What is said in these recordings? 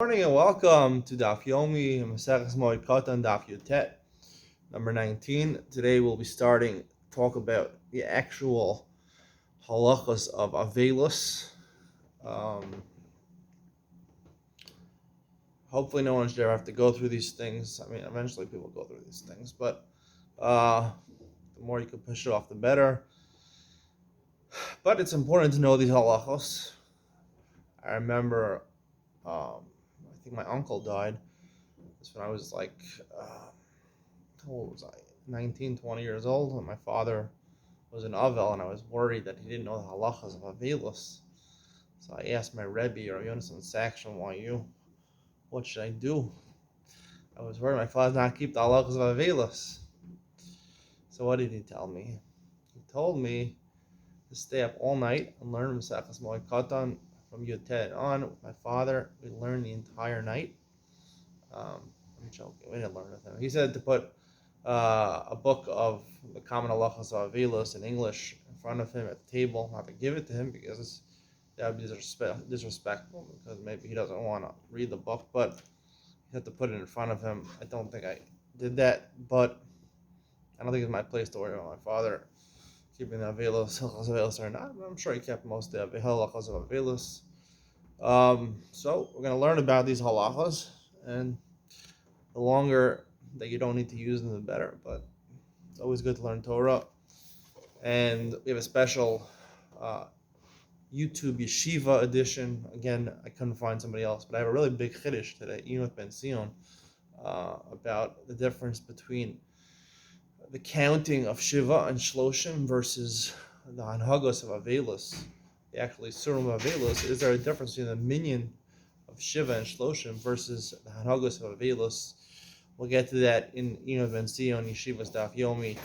Morning and welcome to Daf Yomi Maseches Moed Katan Daf Yutet number 19. Today we'll be starting to talk about the actual halachas of Avelus. Hopefully no one should ever have to go through these things. I mean, eventually people go through these things, but the more you can push it off, the better. But it's important to know these halachos. I remember, I think my uncle died. That's when I was like, how old was I? 19, 20 years old. And my father was an Avel, and I was worried that he didn't know the halachas of Avelus. So I asked my Rebbe, or Yonason Saction, what should I do? I was worried my father's not keep the halachas of Avelus. So what did he tell me? He told me to stay up all night and learn Maseches Moed Katan from Yutet on. With my father, we learned the entire night. I'm joking. We didn't learn with him. He said to put a book of the common halachas of Avelus in English in front of him at the table, not to give it to him because that would be disrespectful, because maybe he doesn't want to read the book, but you have to put it in front of him. I don't think I did that, but I don't think it's my place to worry about my father keeping the halachas or not. I'm sure he kept most of the halachas of Avelus. So we're going to learn about these halachas, and the longer that you don't need to use them, the better. But it's always good to learn Torah. And we have a special YouTube Yeshiva edition. Again, I couldn't find somebody else, but I have a really big chiddush today, even with Ben Sion, about the difference between the counting of Shiva and Shloshim versus the Hanhagos of Avelus. The actually Surim of Avelus. Is there a difference between the minyan of Shiva and Shloshim versus the Hanhagos of Avelus? We'll get to that in Ben Sion Yeshiva's Daf Yomi.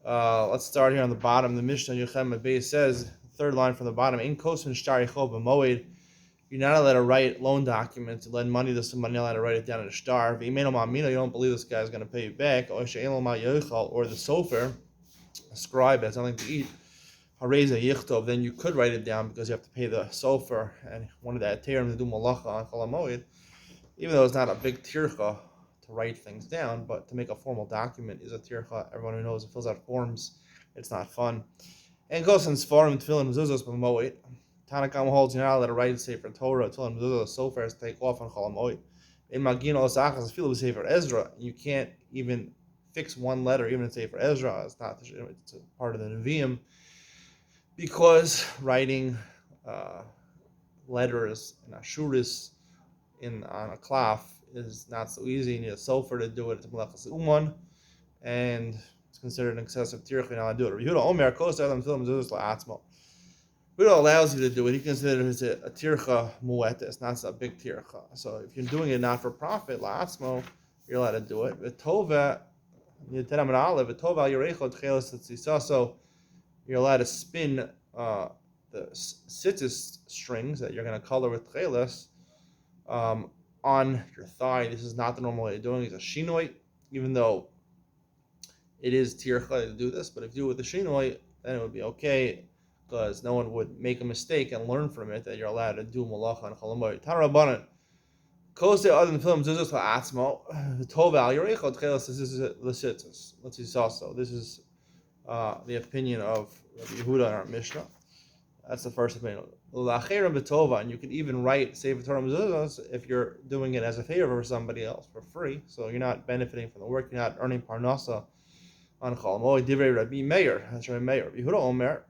Let's start here on the bottom. The Mishnah Yochem Beis says, third line from the bottom, In Kosin Shtari Chov Moed. You're not allowed to write loan documents, to lend money to somebody, you're not allowed to write it down in a star. You don't believe this guy's going to pay you back. Or the sofer, a scribe has nothing to eat. Hareza Yichtov, then you could write it down because you have to pay the sofer and one of the aterim to do malacha on Chol Moed. Even though it's not a big tircha to write things down, but to make a formal document is a tircha. Everyone who knows it fills out forms. It's not fun. And goes in Sfarim, Tefillin, Mezuzos, B'Moed. Tanakam holds you're not allowed to write a sefer Torah, Tefillin, Mezuzos, so far as to take off on Chol Moed. In Magin Osachas, Fil Sefer Ezra, you can't even fix one letter, even in Sefer Ezra. It's a part of the Nevi'im, because writing letters and ashuris on a cloth is not so easy. You need a sofer to do it. It's melechas uman, and it's considered an excessive tircha. You're not allowed to do it. Yehuda Omer kosar them film zuzos la'atzmo. Yehuda allows you to do it. He considers it a tircha mu'et. It's not a big tircha. So if you're doing it not for profit la'atzmo, you're allowed to do it. V'tova yiteram and olive v'tova yorechot chelas tzisa. So you're allowed to spin the sitzis strings that you're going to color with chelas on your thigh. This is not the normal way of doing it. It's a shinoi, even though it is tircha to do this. But if you do it with the shinoi, then it would be okay, because no one would make a mistake and learn from it that you're allowed to do malacha on Chol Moed. Tana Rabbanan, kose other than film zuzos la'atzmo toval yorechot chelas l'sitzis. Let's see also. This is the opinion of Rabbi Yehuda in our Mishnah. That's the first opinion. And you can even write Sefer Torah Mezuzos if you're doing it as a favor for somebody else for free. So you're not benefiting from the work. You're not earning parnasa on Chol Moed. Divrei Rabbi Meir. That's Rabbi Meir. Rabbi Yehuda Omer.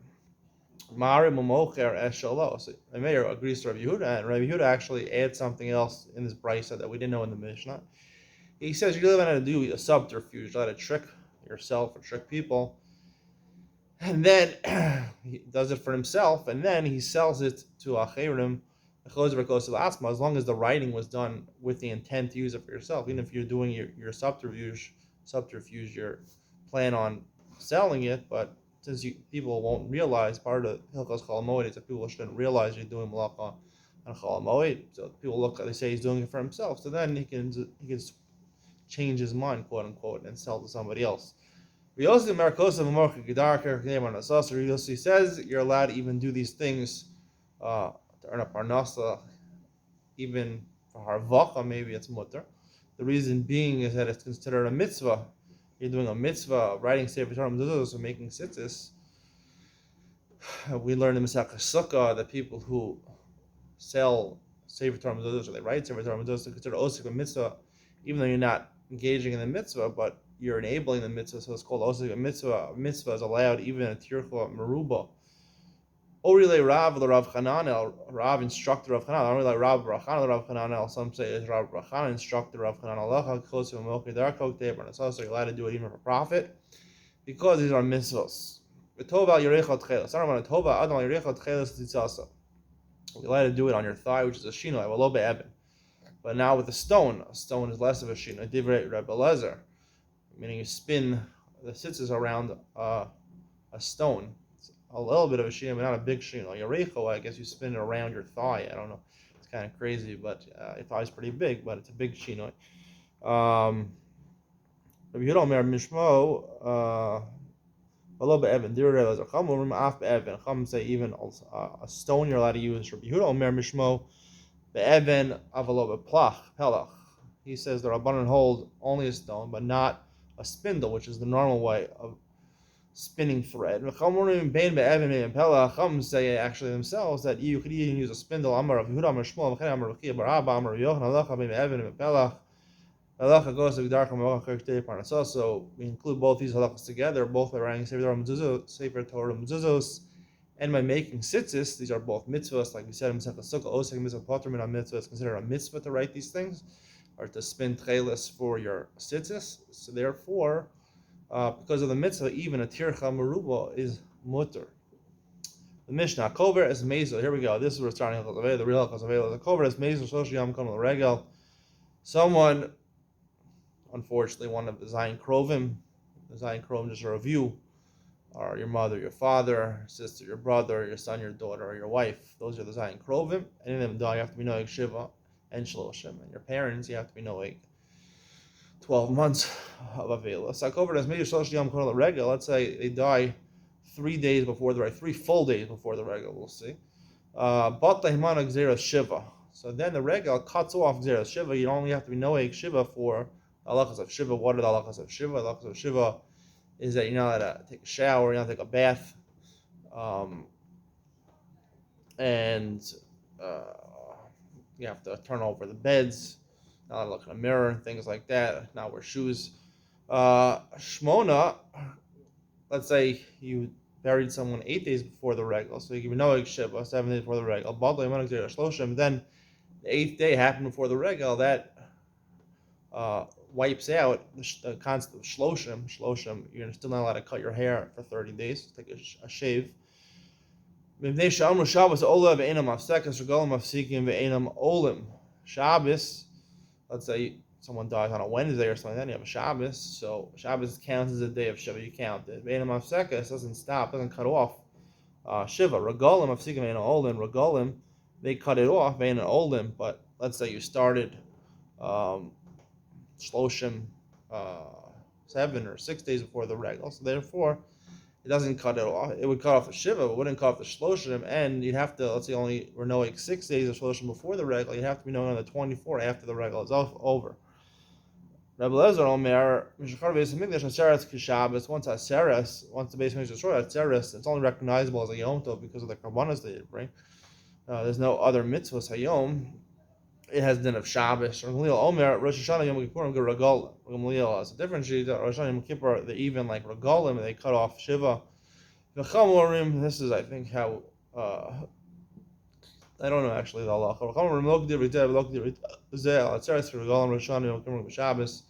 Ma'ari Momocher Es Shalo. So Rabbi Meir agrees to Rabbi Yehuda, and Rabbi Yehuda actually adds something else in this brisa that we didn't know in the Mishnah. He says you're allowed to do a subterfuge, you're allowed to trick yourself or trick people. And then he does it for himself, and then he sells it to acherim, as long as the writing was done with the intent to use it for yourself. Even if you're doing your subterfuge, you plan on selling it, but since people won't realize, part of Hilchos Chol Moed is that people shouldn't realize you're doing malacha on Chol Moed. So people they say he's doing it for himself. So then he can change his mind, quote unquote, and sell to somebody else. Yossi says you're allowed to even do these things to earn a parnasa, even For harvacha, maybe it's mutter. The reason being is that it's considered a mitzvah. You're doing a mitzvah, writing Sefer Torah mezuzos, or making tzitzis. We learn in Masechah Sukkah that people who sell Sefer Torah mezuzos, or they write Sefer Torah mezuzos, are considered osik a mitzvah, even though you're not engaging in the mitzvah, but you're enabling the mitzvah, so it's called osik a mitzvah. A mitzvah is allowed even in a tircha meruba. Orile Rav the Rav Chananel, Rav instructor Rav Chananel. Orile Rav Rachan Rav Chananel. Some say it's Rav Rachan instructor Rav Chananel. Lacha Kosu Moed Darkok Deber. So you're allowed to do it even for profit because these are mitzvos. V'tova Yerechot Cheles. I don't want to tova Adam Yerechot Cheles Tzitzasa. You're allowed to do it on your thigh, which is a shino. I will lobe eben. But now with a stone is less of a shino. Divrei Rebbe Lezer, meaning you spin the tzitzis around a stone. A little bit of a shino, but not a big shino. Yerecho, I guess you spin it around your thigh. I don't know. It's kind of crazy, but your thigh is pretty big, but it's a big shino. Rabbi Yehuda Omer Mishmo, a little bit Evan. Dear Rebbe, Chum will remove Evan. Chum say even a stone you're allowed to use. Rabbi Yehuda Omer Mishmo, the Evan of a little bit plach pelach. He says the Rabbanan hold only a stone, but not a spindle, which is the normal way of spinning thread. Chum say actually themselves that you could even use a spindle. Amar of Yehuda Amar Shmuel, Amar of Kiya Barabba, Amar Yochanan, Halacha ben Evan and Pelach. Halacha goes to Gdarka Melacha Kirktei Parnasah. So we include both these halachas together, both by writing Sefer Torah Mezuzos, and by making tzitzis. These are both mitzvahs, like we said in Masechah Sukkah. Osek mitzvah patermin on mitzvah is considered a mitzvah to write these things, or to spin tchelis for your tzitzis. So therefore, because of the mitzvah, even a tircha meruba is mutter. The Mishnah kover is mezel. Here we go. This is where we're starting the real chazavela. The kover is mezel shlosh yam kon regel. Someone, unfortunately, one of the Zayin Krovim, just a review, or your mother, your father, your sister, your brother, your son, your daughter, or your wife. Those are the Zayin Krovim. Any of them die, you have to be noeg shiva and shloshim. And your parents, you have to be noeg 12 months of Avela. Let's say they die 3 days before the regal, 3 full days before the regal, we'll see. So then the regal cuts off Gzeras Shiva. You only have to be Noeg Shiva for the halachas of Shiva. What are the halachas of Shiva? The halachas of Shiva is that you're not allowed to take a shower, you're not allowed to take a bath, and you have to turn over the beds, not allowed to look in a mirror and things like that, not wear shoes. Shmona, let's say you buried someone 8 days before the regal, so you give Noeg Shiva 7 days before the regal. Then the 8th day happened before the regal, that wipes out the concept of shloshim. You're still not allowed to cut your hair for 30 days, take a shave. Shabbos, let's say someone dies on a Wednesday or something, then you have a Shabbos, so Shabbos counts as a day of Shiva, you count it. Doesn't stop, doesn't cut off Shiva. Regalim of Sigim and Olim, Regalim, they cut it off, and Olim, but let's say you started Shloshim 7 or 6 days before the regal, so therefore it doesn't cut it off. It would cut off the Shiva, but wouldn't cut off the Shloshim, and you'd have to, let's say only we're knowing 6 days of Shloshim before the regal, you'd have to be knowing on the 24 after the regal is over. Rabbi Lezer Omer, Mishachar Beis Hamikdash Aseres Kishabbos. Once the Beis Hamikdash is destroyed, Aseres, it's only recognizable as a Yom Tov because of the karbanos they bring. There's no other mitzvahs Hayom. It has din of Shabbos. Gamliel Omer, Rosh Hashanah Yom Kippurim go Regalim. Gamliel has a different sheet. Rosh Hashanah Yom Kippur, they even like Regalim, they cut off Shiva. V'chamorim, this is I think how I don't know actually the halacha. V'chamorim lokdir v'tev lokdir v'zel atzeres Regalim Rosh Hashanah Yom Kippurim Shabbos.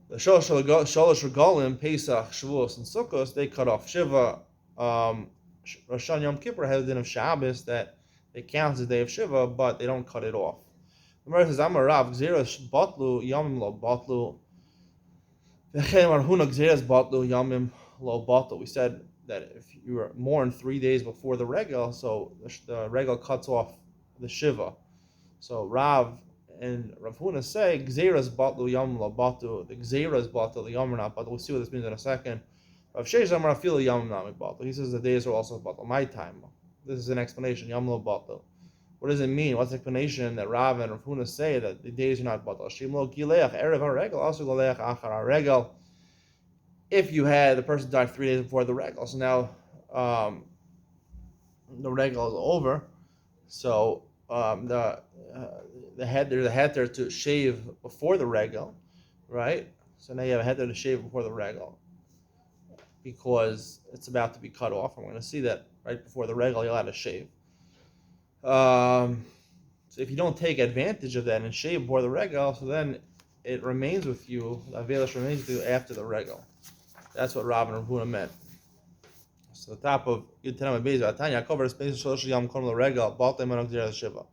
The Shalosh Regalim, Pesach, Shavuos, and Sukkos, they cut off Shiva. Rosh Hashanah Yom Kippur has a din of Shabbos that it counts as a day of Shiva, but they don't cut it off. The Gemara says, "Amar Rav, Gzeras Batlu Yamim Lo Batlu." V'chein Marhuna Gzeras Batlu Yamim Lo Batlu. We said that if you were mourn 3 days before the regal, so the regal cuts off the Shiva. So Rav and Rav Huna say Gzeras Batlu Yamim Lo Batlu. The Gzeras Batlu Yamim Not Batlu. We'll see what this means in a second. Rav Sheish Amar Afilu Yamim Not Batlu. He says the days are also Batlu. My time. This is an explanation. Yamim Lo Batlu. What does it mean? What's the explanation that Rav and Rav Huna say that the days are not batal? Shimlo gileach erev haregel, also gileach achar haregel. If you had the person died 3 days before the regel, so now the regel is over, so there's a heter to shave before the regel, right? So now you have a heter to shave before the regel because it's about to be cut off. I'm going to see that right before the regel you're allowed to shave. So if you don't take advantage of that and shave before the regel, so then it remains with you. The avelis remains with you after the regel. That's what Rav and Rav Huna meant. So the top of Yud Beis Tanya covers space Shlosh Yom Kodem LaRegel Baltei Manok Zera Shiva.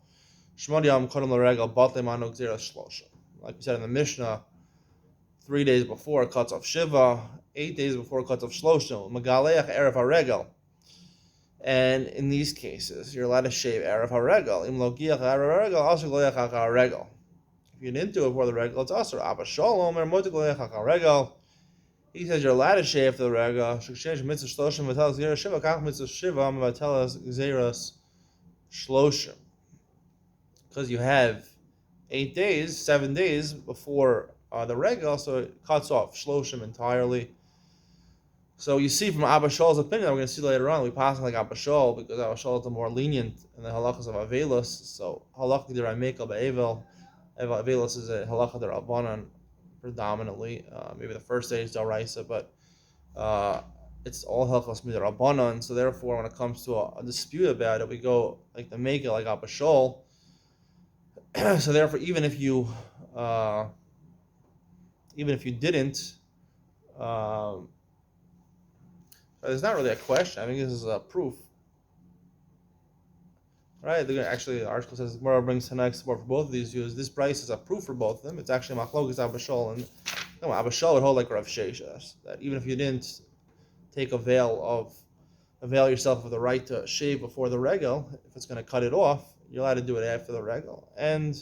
Shmon Yom Kodem LaRegel Baltei Manok Zera Shlosha. Like we said in the Mishnah, 3 days before it cuts off Shiva, 8 days before it cuts off Shlosha. Megaleach Erev HaRegel. And in these cases, you're allowed to shave Erev HaRegel. Im Lo Giach Erev HaRegel, also Galeach HaRegel. If you didn't do it before the regel, it's also Abba Shalom or Moed Galeach HaRegel. He says you're allowed to shave after the regel. Shukshenish mitzvah shloshim v'telas gzeras shiva. Kach mitzvah shiva v'telas gzeras shloshim. Because you have 8 days, 7 days before the regel, so it cuts off shloshim entirely. So you see from Abba Shal's opinion, we're going to see later on, we pass like Abba Shal because Abba Shal is the more lenient in the halachas of Avelis. So halakha d'Rei Mekel be'Avel. Avelis is a halakha d'Rabbanan predominantly. Maybe the first day is Daraisa, but it's all halachas midrabanan. So therefore, when it comes to a dispute about it, we go like the Mekel, like Abba Shal. So therefore, even if you didn't, there's not really a question. I think this is a proof, right? They're actually, the article says Gemara brings Tanakh support for both of these views. This price is a proof for both of them. It's actually machlokes Abba Shal, and Abba Shal would hold like Rav Sheshes, that even if you didn't take avail yourself of the right to shave before the regel, if it's going to cut it off, you're allowed to do it after the regel. And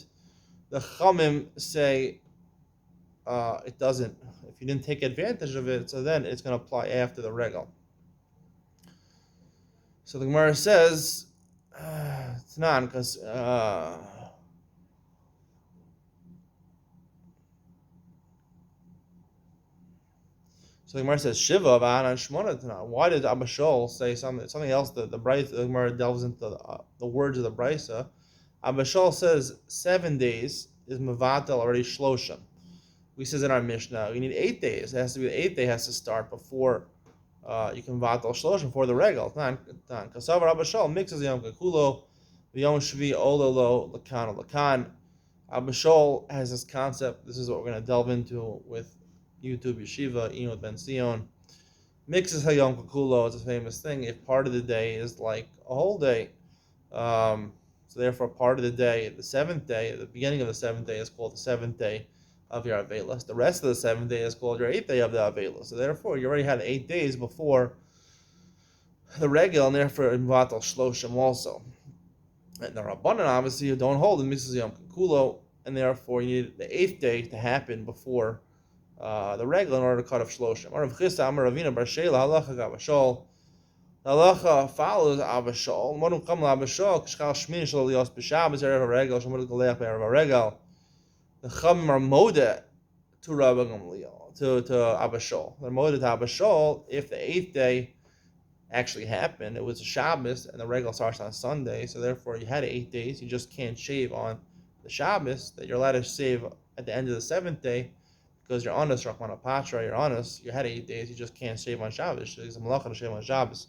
the Chamim say it doesn't. If you didn't take advantage of it, so then it's going to apply after the regel. So the Gemara says it's not because so the Gemara says Shiva v'anan shmona tana. Why did Abba Shal say something else? The Gemara delves into the words of the Brisa. Abba Shal says 7 days is mevatel already shloshim. We says in our Mishnah you need 8 days. It has to be the 8th day has to start before you can vatal shloshim for the regel. Kasavar Abba Shal mixes yom kekulo v'yom shvi ololo lakan. Abba Shal has this concept. This is what we're going to delve into with YouTube Yeshiva, with Ben Sion. Mixes hayom kekulo. It's a famous thing. If part of the day is like a whole day, so therefore part of the day, the 7th day, the beginning of the 7th day is called the 7th day of your Avelis. The rest of the 7th day is called your 8th day of the Avelis. So therefore, you already had 8 days before the regel, and therefore Vatal Shloshim also. And the Rabbanan, obviously, you don't hold the Mrs. Yom Kekulo, and therefore you need the 8th day to happen before the regel in order to cut off Shloshim. Rav Chisda Amar Ravina Bar Shela Halacha Abba Shal. The halacha follows Abba Shal. Modum Kam Abba Shal Kishchal Shmin Shal Lios B'Shabbos Erev HaRegel Shemod Galeach Erev HaRegel. The Chachamim are Moed to Rabbi Gamliel, to Abba Shal. They're Moed to Abba Shal if the 8th day actually happened. It was a Shabbos, and the regel starts on Sunday, so therefore you had 8 days. You just can't shave on the Shabbos. That you're allowed to shave at the end of the 7th day because you're honest, Rachmana Patra, you're honest. You had 8 days. You just can't shave on Shabbos. There's a malacha to shave on Shabbos.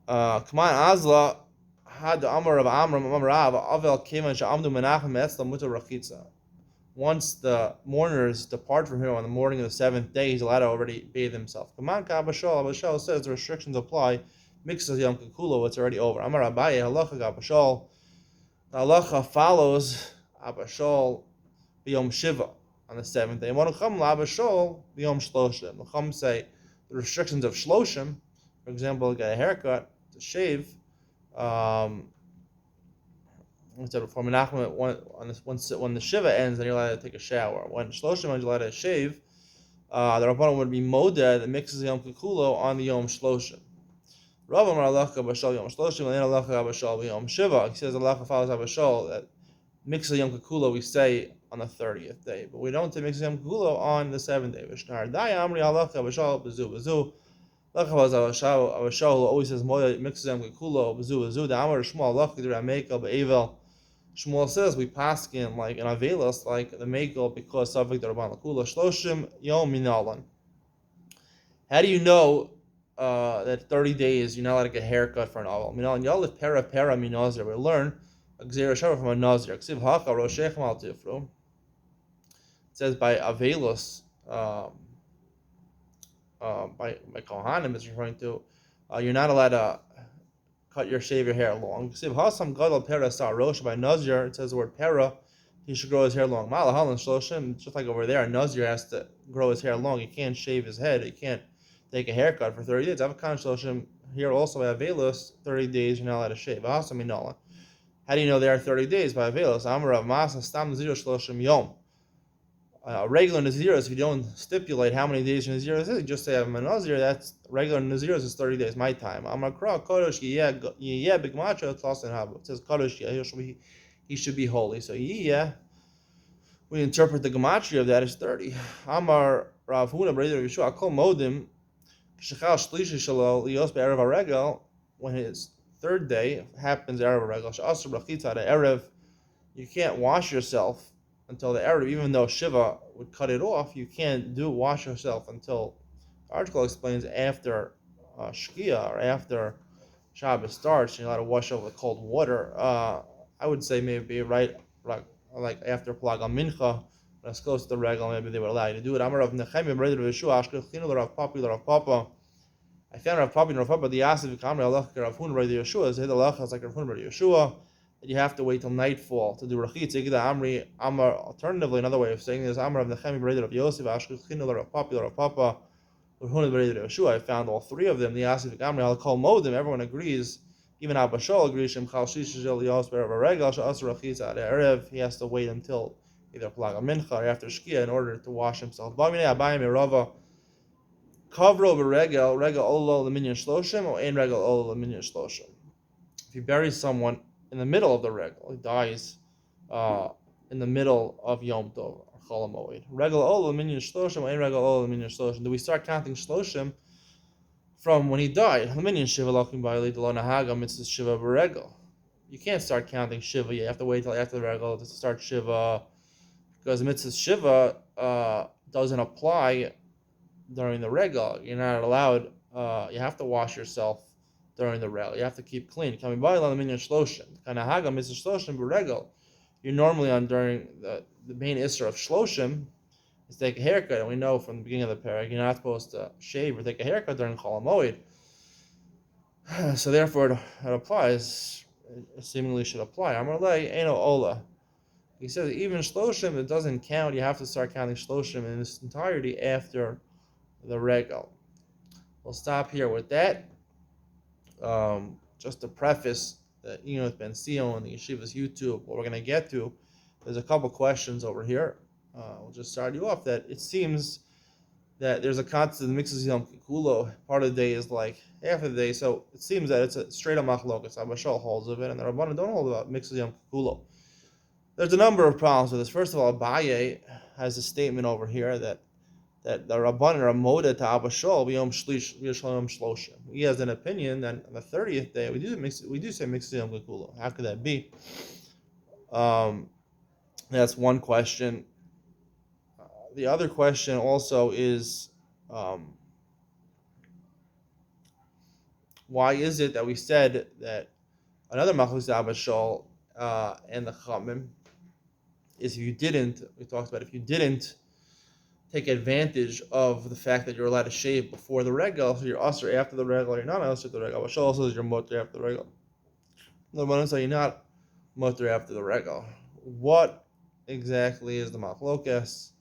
Come on, Azla. Had the Amar of Amram Amrav Avel Keman Sha'amdu Menachem Etzla Muta Rachitza. Once the mourners depart from him on the morning of the 7th day, he's allowed to already bathe himself. Kaman Abba Shal. Abba Shal says the restrictions apply. Mixes Yom Kekulo, it's already over. Amar Abaye Halacha Abba Shal. The halacha follows Abba Shal b'Yom Shiva on the 7th day. One Chum Abba Shal b'Yom Shloshim. The Chum say the restrictions of Shloshim, for example, get a haircut, to shave. Instead of before Menachem, when the Shiva ends, then you're allowed to take a shower. When Shloshim ends, you're allowed to shave. The Rabbanan would be Moed that mixes Yom Kekulo on the Yom Shloshim. Rav Amar halacha b'shal yom shloshim, and halacha b'shal yom shiva. He says halacha follows b'shal that mixes yom kikulo we say on the 30th day, but we don't say mixes yom kikulo on the 7th day. V'shnar dai amri halacha b'shal b'zu b'zu. Halacha follows b'shal always says moed mixes yom kikulo b'zu b'zu. The amar shmuel halacha d'ra mekel be'evel. Shmuel says we paskin like an avelos like the mekel because suffix d'raban l'kula shloshim yom minalan. How do you know that 30 days you're not allowed to get a haircut for an aval? Minalan yalif para minazir. We learn a gzera shava from a nazir. Ksiv haka roshechem al tifru. It says by avelos, by kohanim is referring to you're not allowed to shave your hair long. Ksiv hasam gadol para sa rosh by nazir. It says the word para. He should grow his hair long. Malahalan shloshim, just like over there, a nazir has to grow his hair long. He can't shave his head. He can't take a haircut for 30 days. Avakan shloshim here also by avelos 30 days you're not allowed to shave. Hasam minalan. How do you know there are 30 days by avelos? Amar Rav Masa stam nazir shloshim yom. Regular naziros, if you don't stipulate how many days your naziros is, you just say I'm a nazir. That's regular naziros is 30 days. My time. Amar Kra kodesh yiyeh bigmacha tlasin habu. It says kodesh yiyeh. He should be holy. So yiyeh, we interpret the gematria of that as 30. Amar Rav Huna b'reider Yeshua kol modim shechal shlishi shelo lios be'erev haregel. When his third day happens erev haregel she'asur brachitza de erev, you can't wash yourself until the erev, even though Shiva would cut it off. You can't wash yourself until the article explains after Shkia or after Shabbos starts. You're allowed to wash off with cold water. I would say maybe like after Plaga Mincha, when it's close to the regal, maybe they would allow you to do it. Amar of Nechemia, brother of Yeshua, Ashkelchinu, Rav Papi, Rav Papa. I found Rav Papi and Rav Papa, the Yasif, Kamri, Allah, Rav Hun, brother Yeshua, Zahid Allah, like Rav Hun, brother Yeshua. You have to wait till nightfall to do rachitz. Amri Amar. Alternatively, another way of saying this, Amar of Nechemi brother of Yosef, Ashkelchinu, Rav Papi, Rav Papa, Rav Hun, brother of Yeshua. I found all three of them. The Yasif, Kamri, I'll call Modim. Everyone agrees. Even Abba Shol agrees. Shem Chal Shishel Yos Be'erev Regal Sha'as Rachitz Ad Erev. He has to wait until either Plaga Mincha or after Shkia in order to wash himself. Bamine Abayim Erava Kavro Beregel Regal Olo Leminyan Shloshim or Ein Regal Olo Leminyan Shloshim. If you bury someone in the middle of the regal, he dies in the middle of Yom Tov or Chol Moed. Regal Olo Leminyan Shloshim, Ein Regal Olo Leminyan Shloshim. Do we start counting Shloshim from when he died? Leminyan Shiva Lakim Ba'ali Delo Nahaga Mitzvah Shiva Beregel. You can't start counting Shiva. You have to wait till after the regal to start Shiva, because Mitzvah Shiva doesn't apply during the regal. You're not allowed. You have to wash yourself during the regal. You have to keep clean. Coming by on the minyan shloshim. Kanahaga mitzvah shloshim b'regal. You're normally on during the main issur of shloshim is take a haircut, and we know from the beginning of the parak you're not supposed to shave or take a haircut during Chol Moed. So therefore, it applies. It seemingly should apply. Amarlei eno ola. He says even shloshim, it doesn't count. You have to start counting shloshim in its entirety after the regal. We'll stop here with that. Just to preface that with Ben Sion and the Yeshiva's YouTube, what we're going to get to, there's a couple questions over here. We'll just start you off that it seems that there's a constant mixes Yom Kikulo. Part of the day is like half of the day, so it seems that it's a straight up machlokas. Abba Shol holds of it, and the Rabbanan don't hold about mixes Yom Kikulo. There's a number of problems with this. First of all, Abaye has a statement over here that the Rabbanan are Moed to Abba Shol b'Yom Shloshim. He has an opinion that on the 30th day we do say mixes Yom Kikulo. How could that be? That's one question. The other question also is, why is it that we said that another machlokes Abba Shol and the Chamim is if you didn't take advantage of the fact that you're allowed to shave before the regal, so you're usher after the regal, you're not usher after the regal. Abba Shol says you're mutter after the regal. The one say you're not mutter after the regal. What exactly is the machlokes?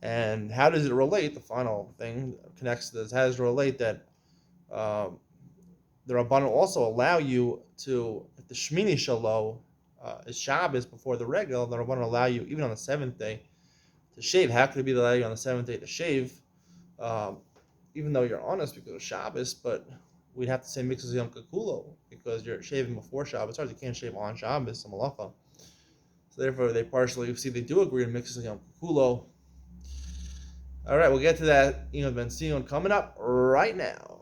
And how does it relate? The final thing connects to this. How does it relate that the Rabbanan also allow you to, if the Shmini Shalo is Shabbos before the regal, the Rabbanan allow you, even on the 7th day, to shave. How could it be the leg on the seventh day to shave? Um, Even though you're honest because of Shabbos, but we'd have to say mixes Yom Kikulo because you're shaving before Shabbos. You can't shave on Shabbos, some malacha. So therefore, they partially see they do agree on mixes Yom Kikulo. All right, we'll get to that Ben Sion coming up right now.